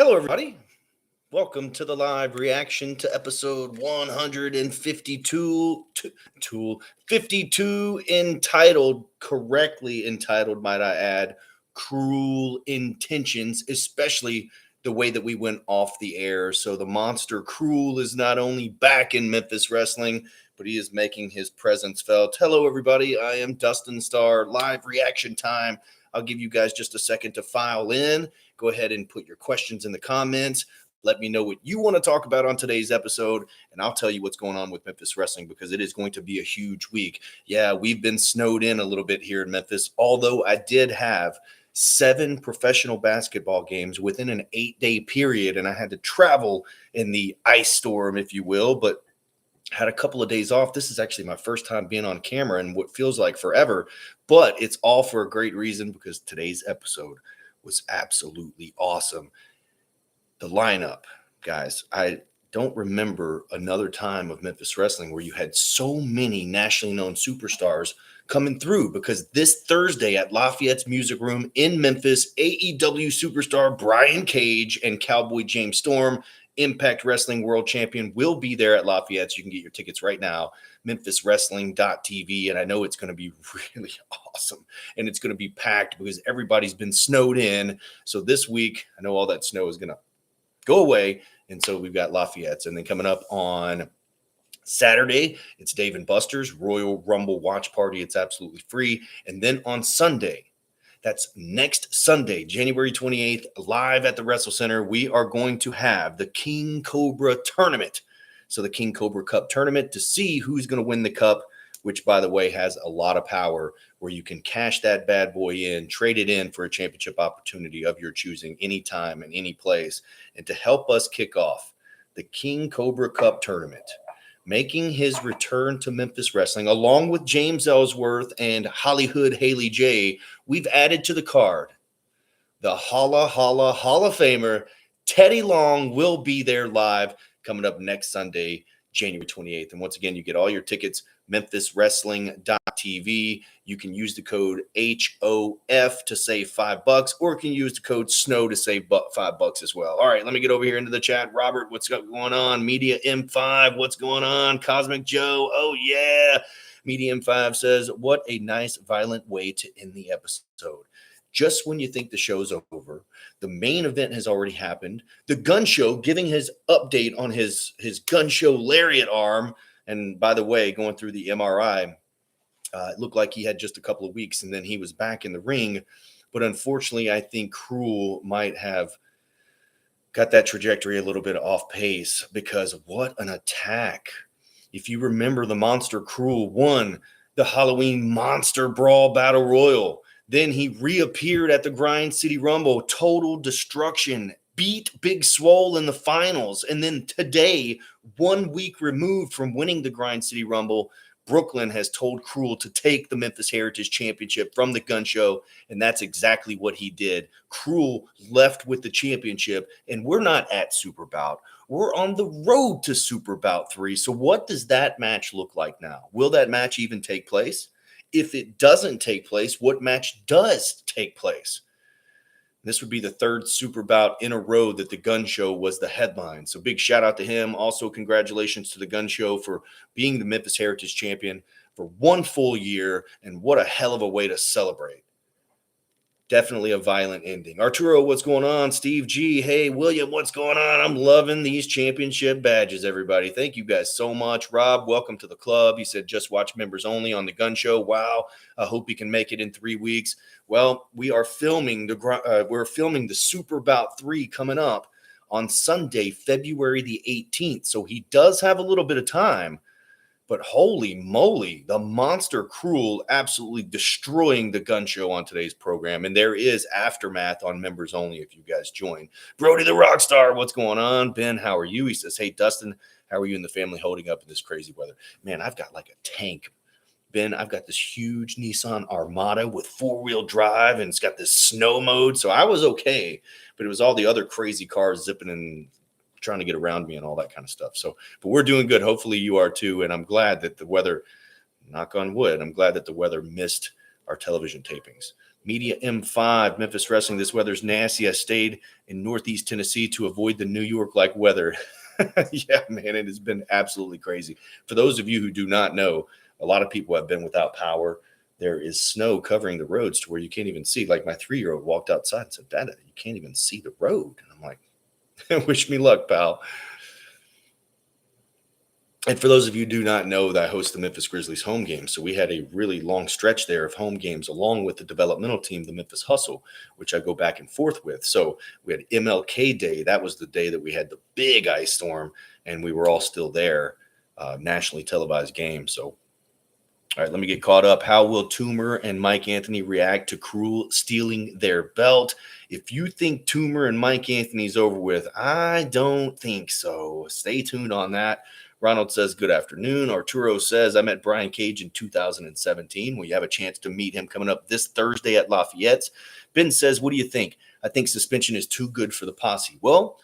Hello, everybody. Welcome to the live reaction to episode 152, 52, correctly entitled, might I add, Cruel Intentions, especially the way that we went off the air. So the monster KRULE is not only back in Memphis wrestling, but he is making his presence felt. Hello, everybody. I am Dustin Starr. Live reaction time. I'll give you guys just a second to file in. Go ahead and put your questions in the comments. Let me know what you want to talk about on today's episode, and I'll tell you what's going on with Memphis wrestling because it is going to be a huge week. Yeah, we've been snowed in a little bit here in Memphis, although I did have 7 professional basketball games within an 8-day period, and I had to travel in the ice storm, if you will, but had a couple of days off. This is actually my first time being on camera in what feels like forever, but it's all for a great reason because today's episode was absolutely awesome. The lineup, guys, I don't remember another time of Memphis wrestling where you had so many nationally known superstars coming through because this Thursday at Lafayette's Music Room in Memphis, AEW superstar Brian Cage and Cowboy James Storm, Impact Wrestling World Champion, will be there at Lafayette. So you can get your tickets right now, memphiswrestling.tv. And I know it's going to be really awesome. And it's going to be packed because everybody's been snowed in. So this week, I know all that snow is going to go away. And so we've got Lafayette's. And then coming up on Saturday, it's Dave & Buster's Royal Rumble Watch Party. It's absolutely free. And then on Sunday, that's next Sunday, January 28th, live at the Wrestle Center, we are going to have the King Cobra Tournament. So the King Cobra Cup Tournament to see who's going to win the cup, which, by the way, has a lot of power where you can cash that bad boy in, trade it in for a championship opportunity of your choosing anytime and any place. And to help us kick off the King Cobra Cup Tournament, making his return to Memphis wrestling, along with James Ellsworth and Hollywood Haley J, we've added to the card the Holla Hall of Famer Teddy Long will be there live coming up next Sunday, January 28th. And once again, you get all your tickets, memphiswrestling.tv. You can use the code HOF to save $5, or you can use the code SNOW to save $5 as well. All right, let me get over here into the chat. Robert, what's going on? Media M5, what's going on? Cosmic Joe, oh yeah. Media M5 says, what a nice violent way to end the episode. Just when you think the show's over, the main event has already happened. The gun show giving his update on his gun show lariat arm. And by the way, going through the MRI, it looked like he had just a couple of weeks and then he was back in the ring. But unfortunately, I think KRULE might have got that trajectory a little bit off pace because what an attack. If you remember, the Monster KRULE won the Halloween Monster Brawl Battle Royal. Then he reappeared at the Grind City Rumble, total destruction, beat Big Swole in the finals. And then today, 1 week removed from winning the Grind City Rumble, Brooklyn has told KRULE to take the Memphis Heritage Championship from the gun show. And that's exactly what he did. KRULE left with the championship, and we're not at Super Bout. We're on the road to Super Bout 3. So what does that match look like now? Will that match even take place? If it doesn't take place, what match does take place? This would be the 3rd Super Bout in a row that the Gun Show was the headline. So big shout out to him. Also, congratulations to the Gun Show for being the Memphis Heritage Champion for 1 full year. And what a hell of a way to celebrate. Definitely a violent ending. Arturo, what's going on? Steve G, hey, William, what's going on? I'm loving these championship badges, everybody. Thank you guys so much. Rob, welcome to the club. He said, just watch members only on the Gun Show. Wow, I hope he can make it in 3 weeks. Well, we are filming the Super Bout 3 coming up on Sunday, February the 18th. So he does have a little bit of time. But holy moly, the Monster KRULE absolutely destroying the Gun Show on today's program. And there is aftermath on members only if you guys join. Brody the Rockstar, what's going on? Ben, how are you? He says, hey, Dustin, how are you and the family holding up in this crazy weather? Man, I've got like a tank. Ben, I've got this huge Nissan Armada with 4-wheel drive, and it's got this snow mode. So I was okay, but it was all the other crazy cars zipping and trying to get around me and all that kind of stuff. So, but we're doing good. Hopefully you are too. And I'm glad that the weather, knock on wood, I'm glad that the weather missed our television tapings. Media M5, Memphis Wrestling. This weather's nasty. I stayed in Northeast Tennessee to avoid the New York-like weather. Yeah, man, it has been absolutely crazy. For those of you who do not know, a lot of people have been without power. There is snow covering the roads to where you can't even see. Like my 3-year-old walked outside and said, "Dad, you can't even see the road." And I'm like, wish me luck, pal. And for those of you who do not know, that I host the Memphis Grizzlies home games. So we had a really long stretch there of home games along with the developmental team, the Memphis Hustle, which I go back and forth with. So we had MLK Day. That was the day that we had the big ice storm, and we were all still there, nationally televised game. So, all right, let me get caught up. How will Toomer and Mike Anthony react to KRULE stealing their belt? If you think Toomer and Mike Anthony's over with, I don't think so. Stay tuned on that. Ronald says, good afternoon. Arturo says, I met Brian Cage in 2017. Will you have a chance to meet him coming up this Thursday at Lafayette's? Ben says, what do you think? I think suspension is too good for the posse. Well,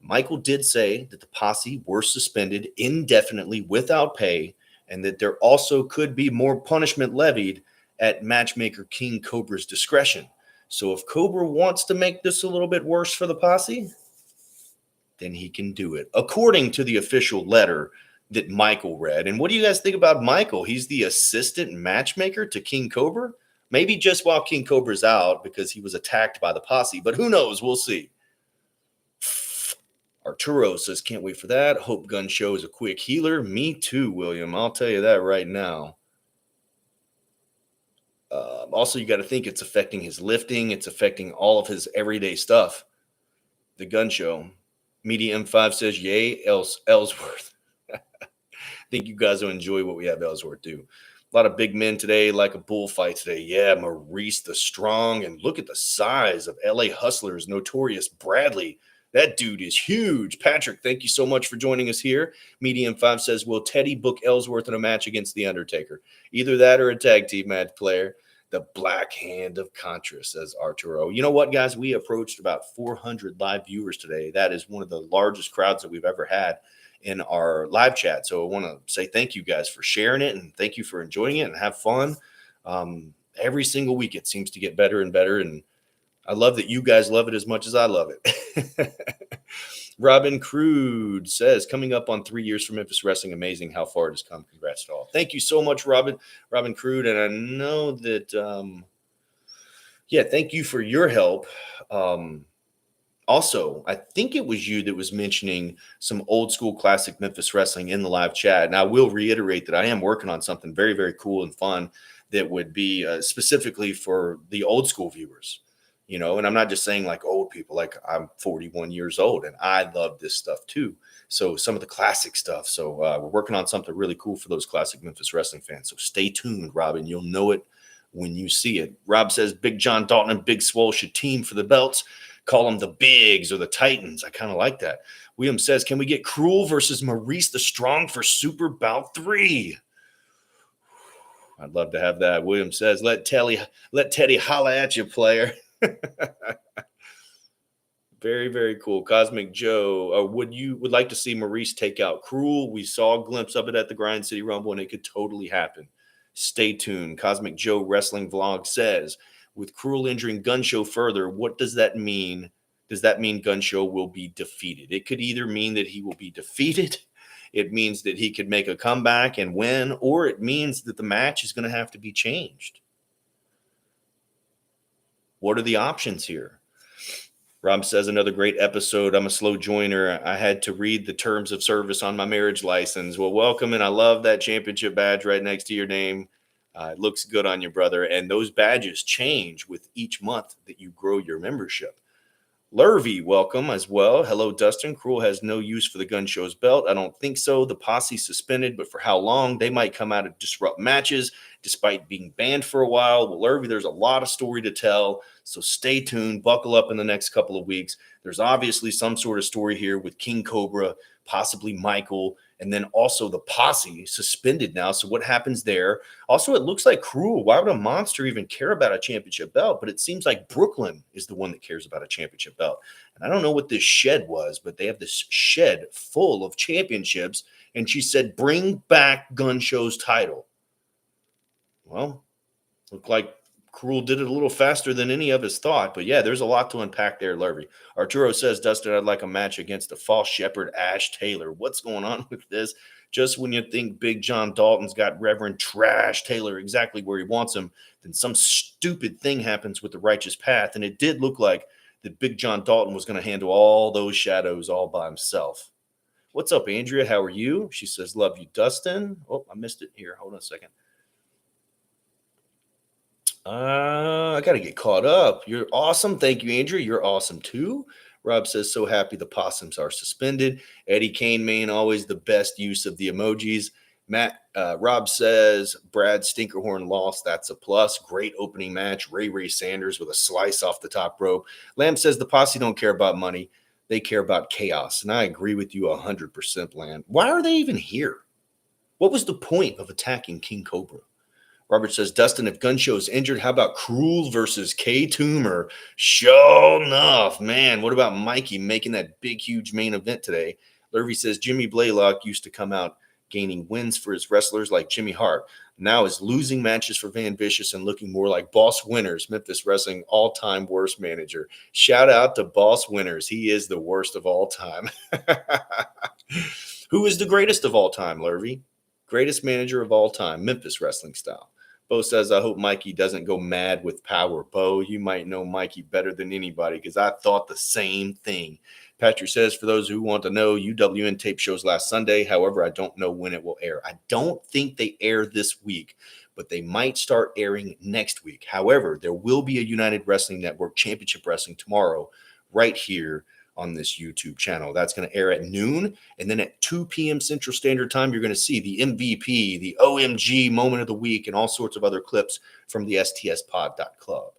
Michael did say that the posse were suspended indefinitely without pay, and that there also could be more punishment levied at matchmaker King Cobra's discretion. So if Cobra wants to make this a little bit worse for the posse, then he can do it, according to the official letter that Michael read. And what do you guys think about Michael? He's the assistant matchmaker to King Cobra. Maybe just while King Cobra's out because he was attacked by the posse, but who knows? We'll see. Arturo says, can't wait for that. Hope Gun Show is a quick healer. Me too, William. I'll tell you that right now. Also, you got to think it's affecting his lifting. It's affecting all of his everyday stuff. The Gun Show. Media M5 says, yay, Ellsworth. I think you guys will enjoy what we have Ellsworth do. A lot of big men today, like a bullfight today. Yeah, Maurice the Strong. And look at the size of LA Hustlers, Notorious Bradley. That dude is huge. Patrick, thank you so much for joining us here. Media M5 says, will Teddy book Ellsworth in a match against The Undertaker? Either that or a tag team match player. The Black Hand of Contra, says Arturo. You know what, guys? We approached about 400 live viewers today. That is one of the largest crowds that we've ever had in our live chat. So I want to say thank you guys for sharing it, and thank you for enjoying it and have fun. Every single week it seems to get better and better, and I love that you guys love it as much as I love it. Robin Crude says, coming up on 3 years for Memphis Wrestling, amazing how far it has come. Congrats to all. Thank you so much, Robin Crude. And I know that, thank you for your help. Also, I think it was you that was mentioning some old school classic Memphis Wrestling in the live chat. And I will reiterate that I am working on something very, very cool and fun that would be specifically for the old school viewers. You know, and I'm not just saying like old people, like I'm 41 years old and I love this stuff too. So some of the classic stuff. So we're working on something really cool for those classic Memphis Wrestling fans. So stay tuned, Robin. You'll know it when you see it. Rob says Big John Dalton and Big Swole should team for the belts. Call them the Bigs or the Titans. I kind of like that. William says, can we get KRULE versus Maurice the Strong for Super Bout 3? I'd love to have that. William says, let Teddy holla at you, player. Very, very cool. Cosmic Joe, would like to see Maurice take out KRULE? We saw a glimpse of it at the Grind City Rumble, and it could totally happen. Stay tuned. Cosmic Joe Wrestling Vlog says, with KRULE injuring Gun Show further, what does that mean? Does that mean Gun Show will be defeated? It could either mean that he will be defeated, it means that he could make a comeback and win, or it means that the match is going to have to be changed. What are the options here? Rob says, another great episode. I'm a slow joiner. I had to read the terms of service on my marriage license. Well, welcome, and I love that championship badge right next to your name. It looks good on you, brother. And those badges change with each month that you grow your membership. Lurvy, welcome as well. Hello, Dustin. KRULE has no use for the Gun Show's belt. I don't think so. The posse suspended, but for how long? They might come out and disrupt matches despite being banned for a while. Well, Lurvy, there's a lot of story to tell, so stay tuned. Buckle up in the next couple of weeks. There's obviously some sort of story here with King Cobra, possibly Michael, and then also the posse suspended now. So what happens there? Also, it looks like KRULE. Why would a monster even care about a championship belt? But it seems like Brooklyn is the one that cares about a championship belt. And I don't know what this shed was, but they have this shed full of championships. And she said, bring back Gun Show's title. Well, looked like KRULE did it a little faster than any of us thought. But yeah, there's a lot to unpack there, Lurvy. Arturo says, Dustin, I'd like a match against the false shepherd, Ash Taylor. What's going on with this? Just when you think Big John Dalton's got Reverend Trash Taylor exactly where he wants him, then some stupid thing happens with the righteous path. And it did look like that Big John Dalton was going to handle all those shadows all by himself. What's up, Andrea? How are you? She says, love you, Dustin. Oh, I missed it here. Hold on a second. I got to get caught up. You're awesome. Thank you, Andrea. You're awesome, too. Rob says, so happy the possums are suspended. Eddie Kane, Main, always the best use of the emojis. Rob says, Brad Stinkerhorn lost. That's a plus. Great opening match. Ray Sanders with a slice off the top rope. Lamb says, the posse don't care about money. They care about chaos. And I agree with you 100%, Lamb. Why are they even here? What was the point of attacking King Cobra? Robert says, Dustin, if Gun Show's injured, how about KRULE versus K-Toomer? Sure enough, man. What about Mikey making that big, huge main event today? Lurvy says, Jimmy Blaylock used to come out gaining wins for his wrestlers like Jimmy Hart. Now is losing matches for Van Vicious and looking more like Boss Winners, Memphis Wrestling all-time worst manager. Shout out to Boss Winners. He is the worst of all time. Who is the greatest of all time, Lurvy? Greatest manager of all time, Memphis Wrestling style. Bo says, I hope Mikey doesn't go mad with power. Bo, you might know Mikey better than anybody because I thought the same thing. Patrick says, for those who want to know, UWN tape shows last Sunday. However, I don't know when it will air. I don't think they air this week, but they might start airing next week. However, there will be a United Wrestling Network Championship Wrestling tomorrow right here on this YouTube channel. That's going to air at noon. And then at 2 p.m. Central Standard Time, you're going to see the MVP, the OMG moment of the week, and all sorts of other clips from the stspod.club.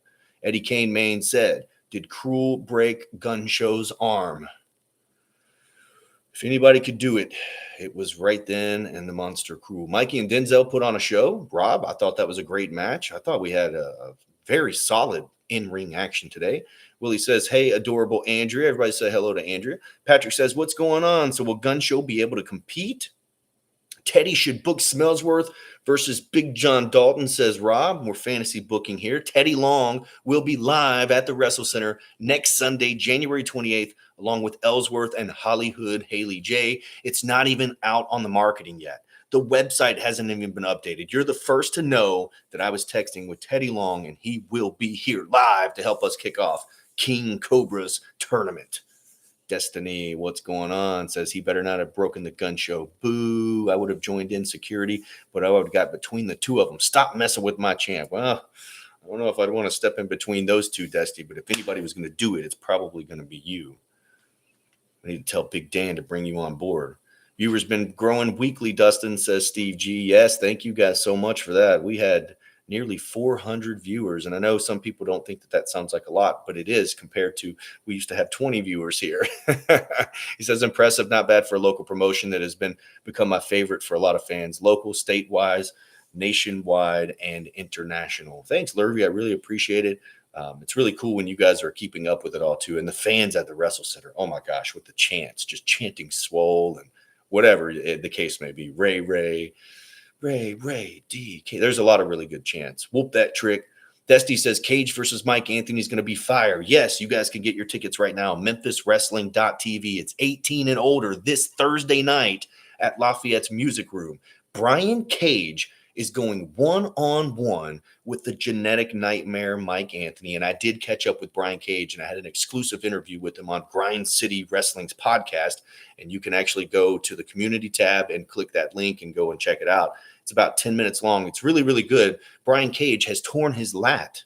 Eddie Kane Main said, did KRULE break Gun Show's arm? If anybody could do it, it was right then and the Monster KRULE. Mikey and Denzel put on a show. Rob, I thought that was a great match. I thought we had a very solid in-ring action today. Willie says, hey, adorable Andrea. Everybody say hello to Andrea. Patrick says, what's going on? So will Gun Show be able to compete? Teddy should book Smellsworth versus Big John Dalton, says Rob. More fantasy booking here. Teddy Long will be live at the Wrestle Center next Sunday, January 28th, along with Ellsworth and Hollywood Haley J. It's not even out on the marketing yet. The website hasn't even been updated. You're the first to know that I was texting with Teddy Long, and he will be here live to help us kick off King Cobra's tournament. Destiny, what's going on? Says he better not have broken the Gun Show. Boo. I would have joined in security, but I would have got between the two of them. Stop messing with my champ. Well, I don't know if I'd want to step in between those two, Destiny, but if anybody was going to do it, it's probably going to be you. I need to tell Big Dan to bring you on board. Viewers been growing weekly, Dustin, says Steve G. Yes, thank you guys so much for that. We had nearly 400 viewers, and I know some people don't think that that sounds like a lot, but it is compared to we used to have 20 viewers here. He says, impressive, not bad for a local promotion that has become my favorite for a lot of fans, local, state-wise, nationwide, and international. Thanks, Lurvy. I really appreciate it. It's really cool when you guys are keeping up with it all, too, and the fans at the Wrestle Center, oh, my gosh, with the chants, just chanting Swole and whatever the case may be. Ray, DK. There's a lot of really good chants. Whoop that trick. Dusty says Cage versus Mike Anthony is going to be fire. Yes, you guys can get your tickets right now. MemphisWrestling.tv. It's 18 and older this Thursday night at Lafayette's Music Room. Brian Cage is going one-on-one with the genetic nightmare Mike Anthony. And I did catch up with Brian Cage, and I had an exclusive interview with him on Grind City Wrestling's podcast. And you can actually go to the community tab and click that link and go and check it out. It's about 10 minutes long. It's really, really good. Brian Cage has torn his lat,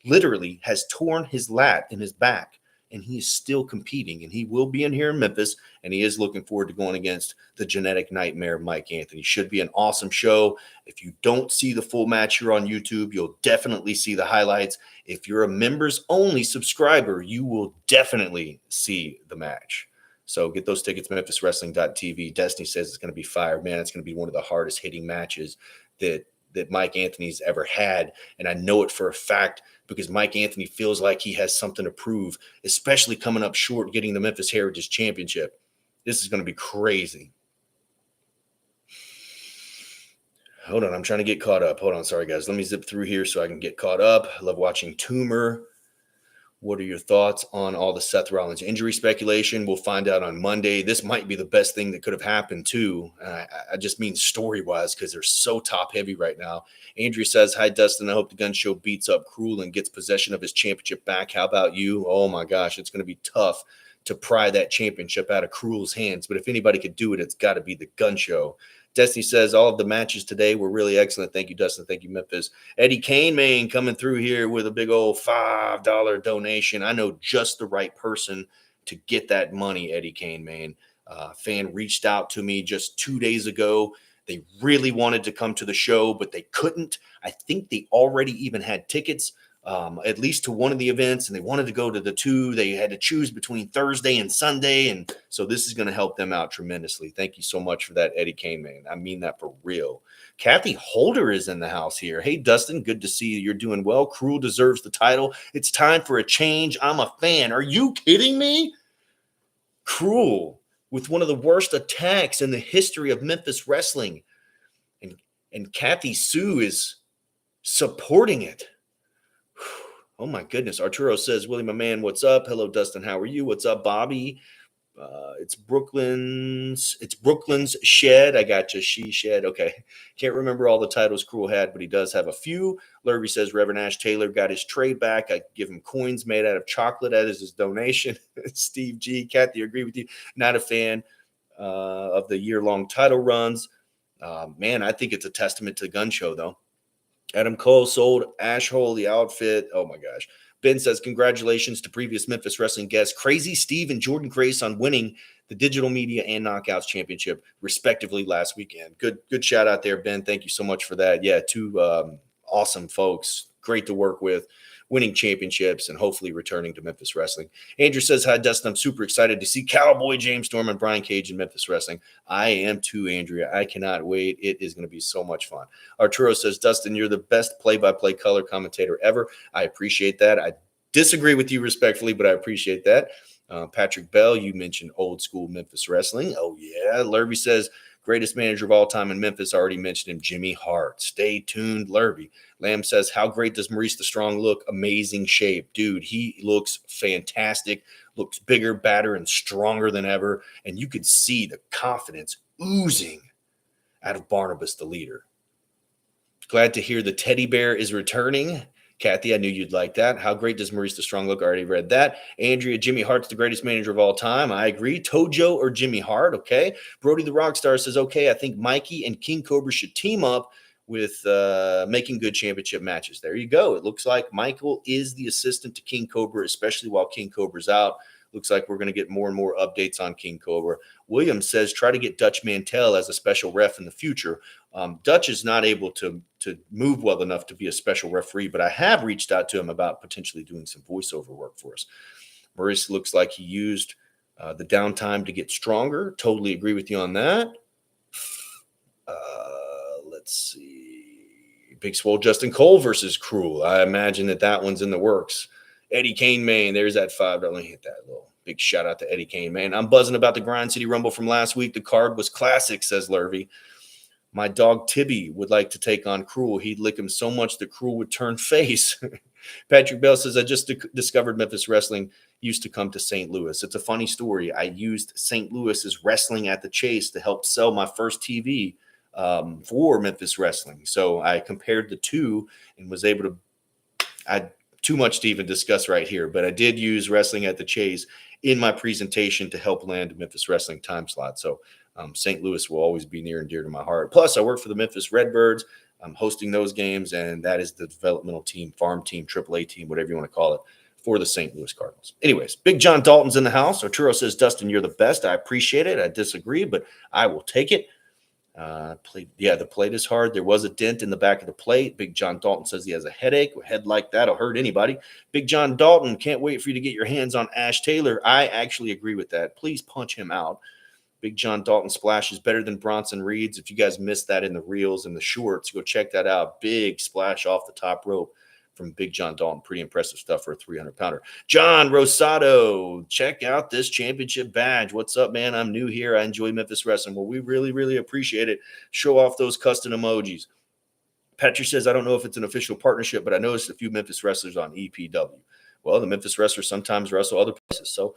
literally has torn his lat in his back, and he is still competing. And he will be in here in Memphis, and he is looking forward to going against the genetic nightmare Mike Anthony. Should be an awesome show. If you don't see the full match here on YouTube, you'll definitely see the highlights. If you're a members-only subscriber, you will definitely see the match. So get those tickets, MemphisWrestling.tv. Destiny says it's going to be fire. Man, it's going to be one of the hardest hitting matches that Mike Anthony's ever had. And I know it for a fact because Mike Anthony feels like he has something to prove, especially coming up short, getting the Memphis Heritage Championship. This is going to be crazy. Hold on, I'm trying to get caught up. Hold on, sorry guys. Let me zip through here so I can get caught up. I love watching Toomer. What are your thoughts on all the Seth Rollins injury speculation? We'll find out on Monday. This might be the best thing that could have happened too. I just mean story-wise because they're so top-heavy right now. Andrew says, hi, Dustin. I hope the gun show beats up KRULE and gets possession of his championship back. How about you? Oh, my gosh. It's going to be tough to pry that championship out of KRULE's hands. But if anybody could do it, it's got to be the gun show. Destiny says, all of the matches today were really excellent. Thank you, Dustin. Thank you, Memphis. Eddie Kane, man, coming through here with a big old $5 donation. I know just the right person to get that money, Eddie Kane, man. Fan reached out to me just 2 days ago. They really wanted to come to the show, but they couldn't. I think they already even had tickets, at least to one of the events, and they wanted to go to the two. They had to choose between Thursday and Sunday, and so this is going to help them out tremendously. Thank you so much for that, Eddie Kane, man. I mean that for real. Kathy Holder is in the house here. Hey, Dustin, good to see you. You're doing well. KRULE deserves the title. It's time for a change. I'm a fan. Are you kidding me? KRULE with one of the worst attacks in the history of Memphis wrestling, and Kathy Sue is supporting it. Oh my goodness. Arturo says, Willie, my man, what's up? Hello, Dustin. How are you? What's up, Bobby? It's Brooklyn's Shed. I got you. She Shed. Okay. Can't remember all the titles KRULE had, but he does have a few. Lurvy says Reverend Ash Taylor got his trade back. I give him coins made out of chocolate as his donation. Steve G. Kathy, agree with you. Not a fan of the year-long title runs. Man, I think it's a testament to the gun show, though. Adam Cole sold Ash Hole the outfit. Oh, my gosh. Ben says, congratulations to previous Memphis wrestling guests, Crazy Steve and Jordan Grace, on winning the Digital Media and Knockouts Championship, respectively, last weekend. Good shout out there, Ben. Thank you so much for that. Yeah, two awesome folks. Great to work with, winning championships and hopefully returning to Memphis wrestling. Andrew says, hi, Dustin. I'm super excited to see Cowboy James Storm and Brian Cage in Memphis wrestling. I am too, Andrea. I cannot wait. It is going to be so much fun. Arturo says, Dustin, you're the best play-by-play color commentator ever. I appreciate that. I disagree with you respectfully, but I appreciate that. Patrick Bell, you mentioned old school Memphis wrestling. Oh, yeah. Lurvy says, greatest manager of all time in Memphis. Already mentioned him, Jimmy Hart. Stay tuned, Lurvy. Lamb says, how great does Maurice the Strong look? Amazing shape. Dude, he looks fantastic, looks bigger, badder, and stronger than ever. And you could see the confidence oozing out of Barnabas, the leader. Glad to hear the teddy bear is returning. Kathy, I knew you'd like that. How great does Maurice the Strong look? I already read that. Andrea, Jimmy Hart's the greatest manager of all time. I agree. Tojo or Jimmy Hart, okay. Brody the Rockstar says, okay, I think Mikey and King Cobra should team up with making good championship matches. There you go. It looks like Michael is the assistant to King Cobra, especially while King Cobra's out. Looks like we're going to get more and more updates on King Cobra. Williams says, try to get Dutch Mantell as a special ref in the future. Dutch is not able to move well enough to be a special referee, but I have reached out to him about potentially doing some voiceover work for us. Maurice looks like he used the downtime to get stronger. Totally agree with you on that. Let's see. Big Swole Justin Cole versus KRULE. I imagine that one's in the works. Eddie Kane, man, there's that $5. Let me hit that little big shout out to Eddie Kane, man. I'm buzzing about the Grind City Rumble from last week. The card was classic, says Lurvy. My dog Tibby would like to take on KRULE. He'd lick him so much that KRULE would turn face. Patrick Bell says, I just discovered Memphis wrestling used to come to St. Louis. It's a funny story. I used St. Louis's Wrestling at the Chase to help sell my first TV for Memphis wrestling. So I compared the two and was able to – I too much to even discuss right here, but I did use Wrestling at the Chase in my presentation to help land a Memphis wrestling time slot. So St. Louis will always be near and dear to my heart. Plus, I work for the Memphis Redbirds. I'm hosting those games, and that is the developmental team, farm team, AAA team, whatever you want to call it, for the St. Louis Cardinals. Anyways, Big John Dalton's in the house. Arturo says, Dustin, you're the best. I appreciate it. I disagree, but I will take it. The plate is hard. There was a dent in the back of the plate. Big John Dalton says he has a headache. A head like that'll hurt anybody. Big John Dalton, can't wait for you to get your hands on Ash Taylor. I actually agree with that. Please punch him out. Big John Dalton splash is better than Bronson Reed's. If you guys missed that in the reels and the shorts, go check that out. Big splash off the top rope from Big John Dalton. Pretty impressive stuff for a 300-pounder. John Rosado, check out this championship badge. What's up, man? I'm new here. I enjoy Memphis wrestling. Well, we really, really appreciate it. Show off those custom emojis. Patrick says, I don't know if it's an official partnership, but I noticed a few Memphis wrestlers on EPW. Well, the Memphis wrestlers sometimes wrestle other places. So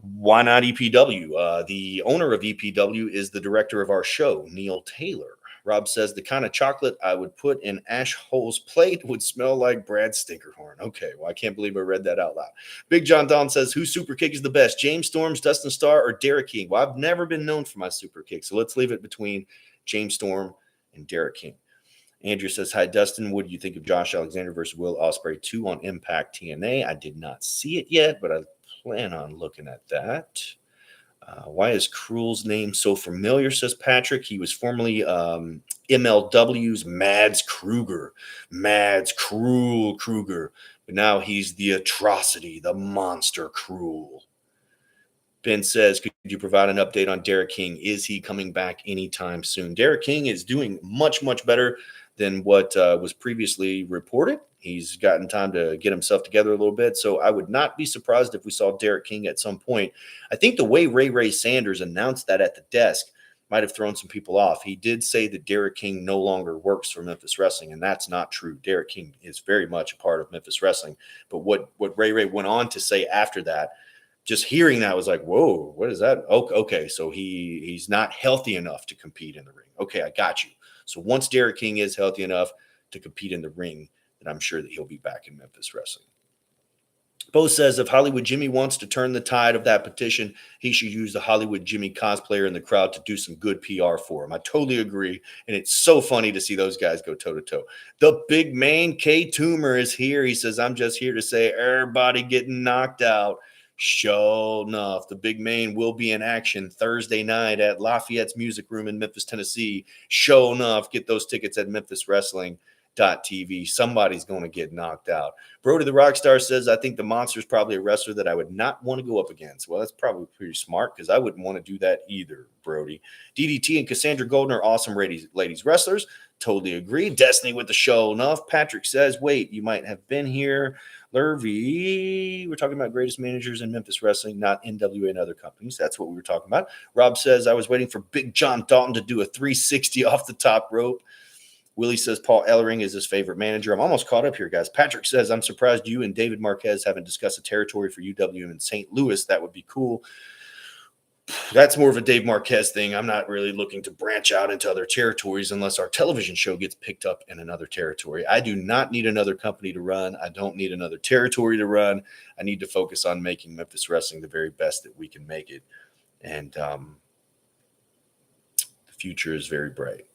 why not EPW? The owner of EPW is the director of our show, Neil Taylor. Rob says the kind of chocolate I would put in Ash Hole's plate would smell like Brad Stinkerhorn. Okay, well, I can't believe I read that out loud. Big John Don says, whose super kick is the best, James Storms, Dustin Starr, or Derek King? Well, I've never been known for my super kick, so let's leave it between James Storm and Derek King. Andrew says, hi, Dustin. What do you think of Josh Alexander versus Will Ospreay 2 on Impact TNA? I did not see it yet, but I plan on looking at that. Why is KRULE's name so familiar, says Patrick. He was formerly MLW's Mads Kruger. Mads Kruger. But now he's the atrocity, the monster KRULE. Ben says, could you provide an update on Derek King? Is he coming back anytime soon? Derek King is doing much, much better than what was previously reported. He's gotten time to get himself together a little bit. So I would not be surprised if we saw Derek King at some point. I think the way Ray Sanders announced that at the desk might have thrown some people off. He did say that Derek King no longer works for Memphis Wrestling, and that's not true. Derek King is very much a part of Memphis Wrestling. But what Ray went on to say after that, just hearing that was like, whoa, what is that? Okay, so he's not healthy enough to compete in the ring. Okay, I got you. So once Derek King is healthy enough to compete in the ring, then I'm sure that he'll be back in Memphis Wrestling. Bo says, if Hollywood Jimmy wants to turn the tide of that petition, he should use the Hollywood Jimmy cosplayer in the crowd to do some good PR for him. I totally agree. And it's so funny to see those guys go toe-to-toe. The big man, K Toomer, is here. He says, I'm just here to say everybody getting knocked out. Sure enough, the big man will be in action Thursday night at Lafayette's Music Room in Memphis, Tennessee. Sure enough, get those tickets at MemphisWrestling.tv. Somebody's going to get knocked out. Brody the Rockstar says, I think the Monster is probably a wrestler that I would not want to go up against. Well, that's probably pretty smart because I wouldn't want to do that either, Brody. DDT and Cassandra Golden are awesome ladies wrestlers. Totally agree. Destiny with the show enough. Patrick says, wait, you might have been here. Lurvy, we're talking about greatest managers in Memphis Wrestling, not NWA and other companies. That's what we were talking about. Rob says, I was waiting for Big John Dalton to do a 360 off the top rope. Willie says Paul Ellering is his favorite manager. I'm almost caught up here, guys. Patrick says, I'm surprised you and David Marquez haven't discussed a territory for UW in St. Louis. That would be cool. That's more of a Dave Marquez thing. I'm not really looking to branch out into other territories unless our television show gets picked up in another territory. I do not need another company to run. I don't need another territory to run. I need to focus on making Memphis Wrestling the very best that we can make it. And the future is very bright.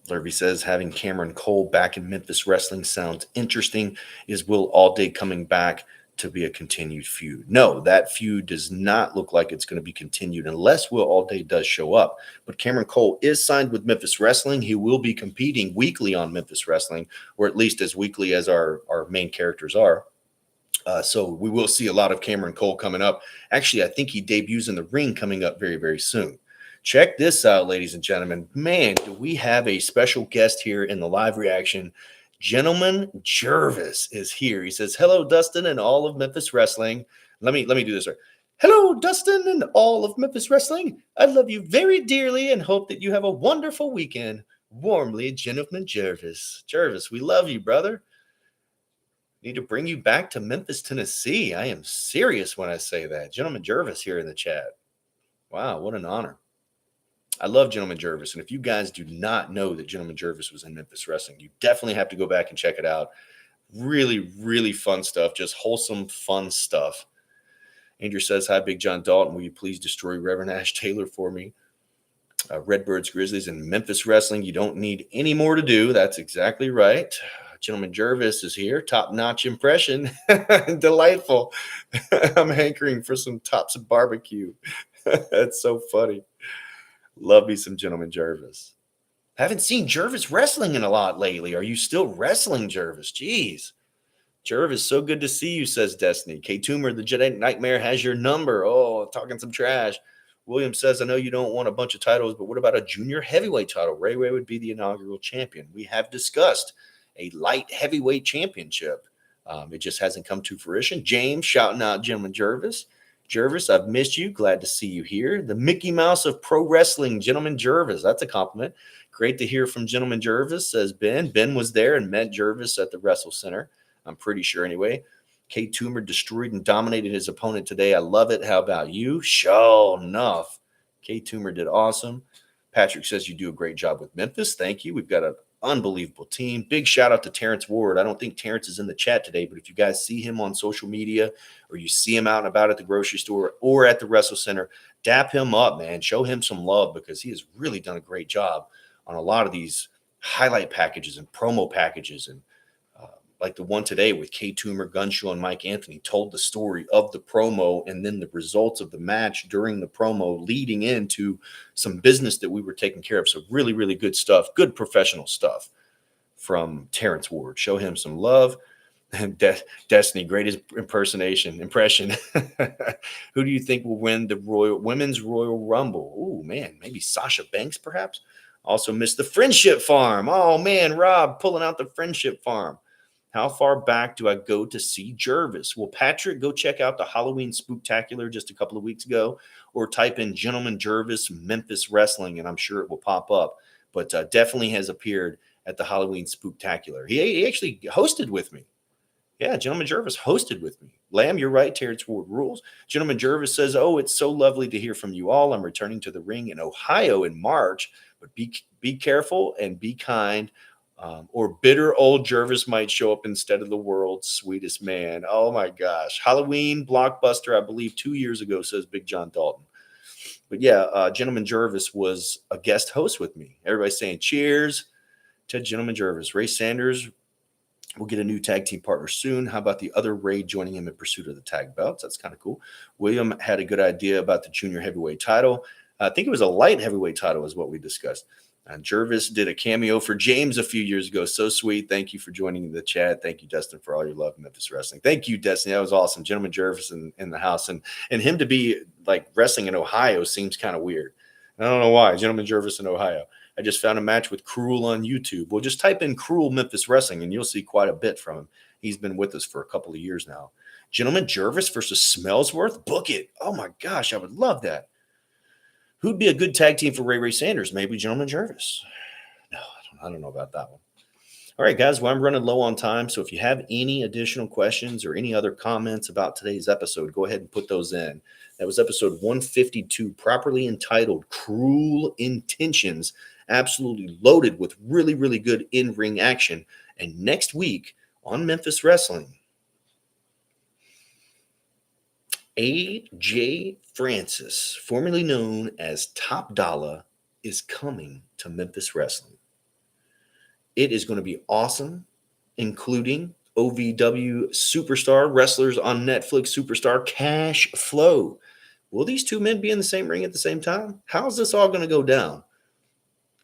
Lurvy says having Cameron Cole back in Memphis Wrestling sounds interesting. Is Will All-Day coming back to be a continued feud? No, that feud does not look like it's going to be continued unless Will All-Day does show up. But Cameron Cole is signed with Memphis Wrestling. He will be competing weekly on Memphis Wrestling, or at least as weekly as our main characters are. So we will see a lot of Cameron Cole coming up. Actually, I think he debuts in the ring coming up very, very soon. Check this out, ladies and gentlemen. Man, do we have a special guest here in the live reaction. Gentleman Jervis is here. He says, hello, Dustin and all of Memphis Wrestling. Let me do this right. Hello, Dustin and all of Memphis Wrestling. I love you very dearly and hope that you have a wonderful weekend. Warmly, Gentleman Jervis. Jervis, we love you, brother. Need to bring you back to Memphis, Tennessee. I am serious when I say that. Gentleman Jervis here in the chat. Wow, what an honor. I love Gentleman Jervis. And if you guys do not know that Gentleman Jervis was in Memphis Wrestling, you definitely have to go back and check it out. Really, really fun stuff. Just wholesome, fun stuff. Andrew says, hi, Big John Dalton. Will you please destroy Reverend Ash Taylor for me? Redbirds, Grizzlies, and Memphis Wrestling. You don't need any more to do. That's exactly right. Gentleman Jervis is here. Top-notch impression. Delightful. I'm hankering for some Tops of Barbecue. That's so funny. Love me some Gentleman Jervis. Haven't seen Jervis wrestling in a lot lately. Are you still wrestling, Jervis? Jeez. Jervis, so good to see you, says Destiny. K Toomer, the Jedi Nightmare, has your number. Oh, talking some trash. William says, I know you don't want a bunch of titles, but what about a junior heavyweight title? Ray Ray would be the inaugural champion. We have discussed a light heavyweight championship. It just hasn't come to fruition. James shouting out Gentleman Jervis. Jervis, I've missed you. Glad to see you here. The Mickey Mouse of pro wrestling, Gentleman Jervis. That's a compliment. Great to hear from Gentleman Jervis, says Ben. Ben was there and met Jervis at the Wrestle Center. I'm pretty sure anyway. K. Toomer destroyed and dominated his opponent today. I love it. How about you? Sure enough. K. Toomer did awesome. Patrick says you do a great job with Memphis. Thank you. We've got an unbelievable team. Big shout out to Terrence Ward. I don't think Terrence is in the chat today, but if you guys see him on social media or you see him out and about at the grocery store or at the Wrestle Center, dap him up, man. Show him some love because he has really done a great job on a lot of these highlight packages and promo packages. And like the one today with K. Toomer, Gunshow, and Mike Anthony told the story of the promo and then the results of the match during the promo leading into some business that we were taking care of. So really, really good stuff, good professional stuff from Terrence Ward. Show him some love. And Destiny, greatest impression. Who do you think will win the Women's Royal Rumble? Oh, man, maybe Sasha Banks, perhaps? Also missed the Friendship Farm. Oh, man, Rob pulling out the Friendship Farm. How far back do I go to see Jervis? Well, Patrick, go check out the Halloween Spooktacular just a couple of weeks ago, or type in Gentleman Jervis Memphis Wrestling, and I'm sure it will pop up. But definitely has appeared at the Halloween Spooktacular. He actually hosted with me. Yeah, Gentleman Jervis hosted with me. Lamb, you're right. Terrence Ward rules. Gentleman Jervis says, oh, it's so lovely to hear from you all. I'm returning to the ring in Ohio in March, but be careful and be kind. Or bitter old Jervis might show up instead of the world's sweetest man. Oh, my gosh. Halloween blockbuster, I believe, 2 years ago, says Big John Dalton. But, yeah, Gentleman Jervis was a guest host with me. Everybody's saying cheers to Gentleman Jervis. Ray Sanders will get a new tag team partner soon. How about the other Ray joining him in pursuit of the tag belts? That's kind of cool. William had a good idea about the junior heavyweight title. I think it was a light heavyweight title is what we discussed. And Jervis did a cameo for James a few years ago. So sweet. Thank you for joining the chat. Thank you, Dustin, for all your love in Memphis wrestling. Thank you, Destiny. That was awesome. Gentleman Jervis in the house. And him to be like wrestling in Ohio seems kind of weird. I don't know why. Gentleman Jervis in Ohio. I just found a match with KRULE on YouTube. Well, just type in KRULE Memphis Wrestling and you'll see quite a bit from him. He's been with us for a couple of years now. Gentleman Jervis versus Smellsworth? Book it. Oh, my gosh. I would love that. Who'd be a good tag team for Ray Sanders? Maybe Gentleman Jervis. No, I don't know about that one. All right, guys. Well, I'm running low on time. So if you have any additional questions or any other comments about today's episode, go ahead and put those in. That was episode 152, properly entitled Cruel Intentions. Absolutely loaded with really, really good in-ring action. And next week on Memphis Wrestling, AJ Francis, formerly known as Top Dollar, is coming to Memphis Wrestling. It is going to be awesome, including OVW superstar, wrestlers on Netflix superstar Cash Flow. Will these two men be in the same ring at the same time? How's this all going to go down?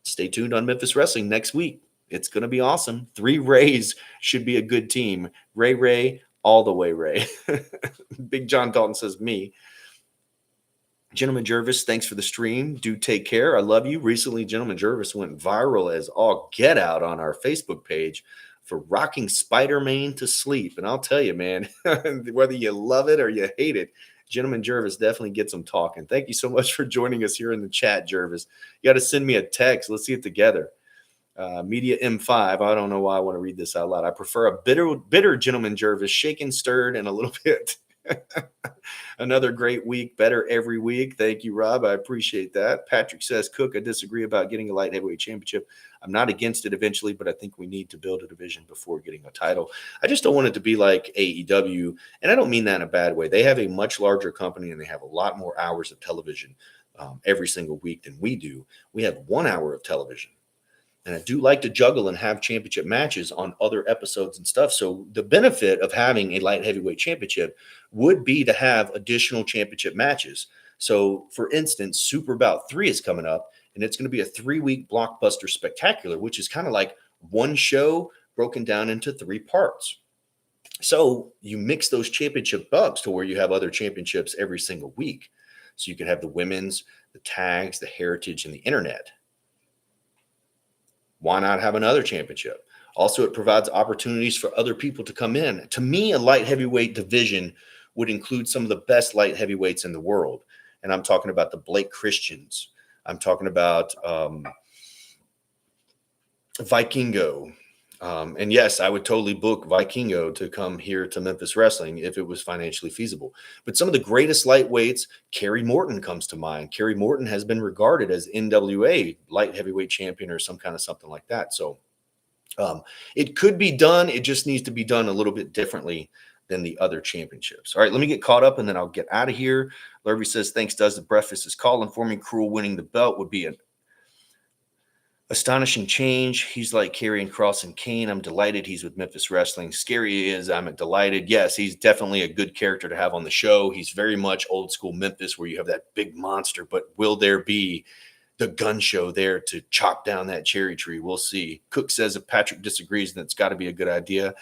Stay tuned on Memphis Wrestling next week. It's going to be awesome. 3 Rays should be a good team. Ray, all the way, Ray. Big John Dalton says me. Gentleman Jervis, thanks for the stream. Do take care. I love you. Recently, Gentleman Jervis went viral as all get out on our Facebook page for rocking Spider-Man to sleep. And I'll tell you, man, whether you love it or you hate it, Gentleman Jervis definitely gets them talking. Thank you so much for joining us here in the chat, Jervis. You got to send me a text. Let's see it together. Media M5. I don't know why I want to read this out loud. I prefer a bitter Gentleman Jervis, shaken, stirred, and a little bit. Another great week, better every week. Thank you, Rob. I appreciate that. Patrick says, Cook, I disagree about getting a light heavyweight championship. I'm not against it eventually, but I think we need to build a division before getting a title. I just don't want it to be like AEW, and I don't mean that in a bad way. They have a much larger company, and they have a lot more hours of television every single week than we do. We have 1 hour of television. And I do like to juggle and have championship matches on other episodes and stuff. So the benefit of having a light heavyweight championship would be to have additional championship matches. So, for instance, Super Bout 3 is coming up, and it's going to be a 3-week blockbuster spectacular, which is kind of like one show broken down into 3 parts. So you mix those championship belts to where you have other championships every single week. So you can have the women's, the tags, the heritage, and the internet. Why not have another championship? Also, it provides opportunities for other people to come in. To me, a light heavyweight division would include some of the best light heavyweights in the world. And I'm talking about the Blake Christians. I'm talking about Vikingo. And yes, I would totally book Vikingo to come here to Memphis Wrestling if it was financially feasible. But some of the greatest lightweights, Kerry Morton comes to mind. Kerry Morton has been regarded as NWA light heavyweight champion or some kind of something like that. So it could be done. It just needs to be done a little bit differently than the other championships. All right, let me get caught up and then I'll get out of here. Lurvy says, thanks, Does. The breakfast is calling for me. KRULE winning the belt would be an astonishing change. He's like Karrion Kross and Kane. I'm delighted he's with Memphis Wrestling. Scary is, I'm delighted. Yes, he's definitely a good character to have on the show. He's very much old school Memphis where you have that big monster, but will there be the gun show there to chop down that cherry tree? We'll see. Cook says if Patrick disagrees, then it's got to be a good idea.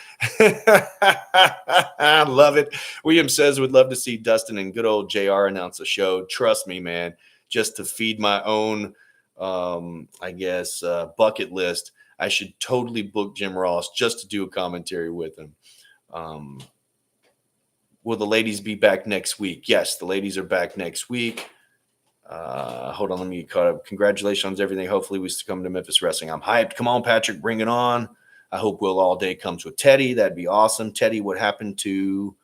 I love it. William says would love to see Dustin and good old JR announce a show. Trust me, man, just to feed my own bucket list. I should totally book Jim Ross just to do a commentary with him. Will the ladies be back next week? Yes, the ladies are back next week. Hold on, let me get caught up. Congratulations on everything. Hopefully we still come to Memphis Wrestling. I'm hyped. Come on, Patrick, bring it on. I hope Will All Day comes with Teddy. That'd be awesome. Teddy, what happened to,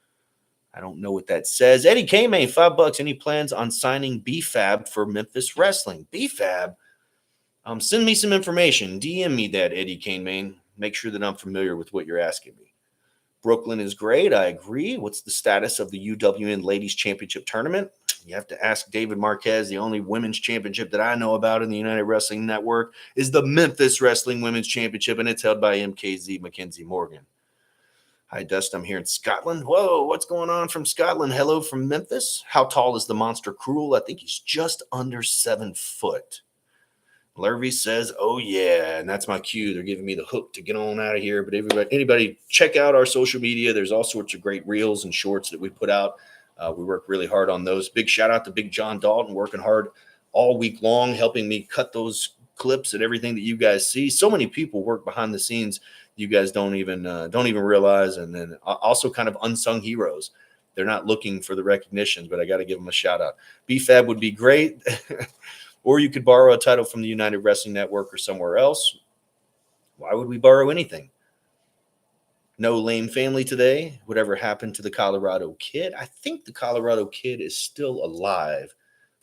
I don't know what that says. Eddie K-Main, $5. Any plans on signing B-Fab for Memphis Wrestling? B-Fab? Send me some information. DM me that, Eddie K-Main. Make sure that I'm familiar with what you're asking me. Brooklyn is great. I agree. What's the status of the UWN Ladies Championship Tournament? You have to ask David Marquez. The only women's championship that I know about in the United Wrestling Network is the Memphis Wrestling Women's Championship, and it's held by MKZ Mackenzie Morgan. Hi, Dust. I'm here in Scotland. Whoa, what's going on from Scotland? Hello from Memphis. How tall is the monster KRULE? I think he's just under 7 foot. Lurvy says, oh, yeah, and that's my cue. They're giving me the hook to get on out of here. But anybody, check out our social media. There's all sorts of great reels and shorts that we put out. We work really hard on those. Big shout out to Big John Dalton, working hard all week long, helping me cut those clips and everything that you guys see. So many people work behind the scenes you guys don't even realize. And then also kind of unsung heroes. They're not looking for the recognitions, but I got to give them a shout out. B-Fab would be great. Or you could borrow a title from the United Wrestling Network or somewhere else. Why would we borrow anything? No lame family today. Whatever happened to the Colorado Kid? I think the Colorado Kid is still alive,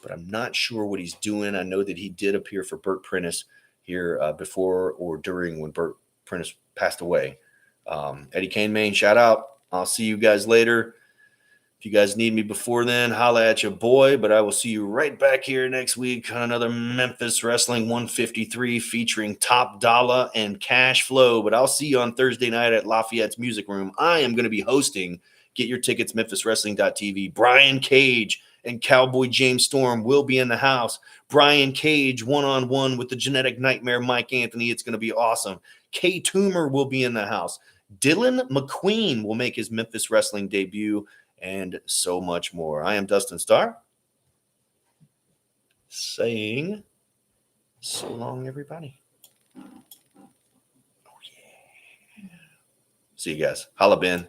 but I'm not sure what he's doing. I know that he did appear for Burt Prentice here before or during when Burt Prentice passed away. Eddie Kane, Main, shout out. I'll see you guys later. If you guys need me before then, holla at your boy. But I will see you right back here next week on another Memphis Wrestling 153 featuring Top Dollar and Cash Flow. But I'll see you on Thursday night at Lafayette's Music Room. I am going to be hosting. Get your tickets, memphiswrestling.tv. Brian Cage and Cowboy James Storm will be in the house. Brian Cage one-on-one with the Genetic Nightmare Mike Anthony. It's going to be awesome. K Toomer will be in the house. Dylan McQueen will make his Memphis Wrestling debut. And so much more. I am Dustin Starr saying so long, everybody. Oh, yeah. See you guys. Holla, Ben.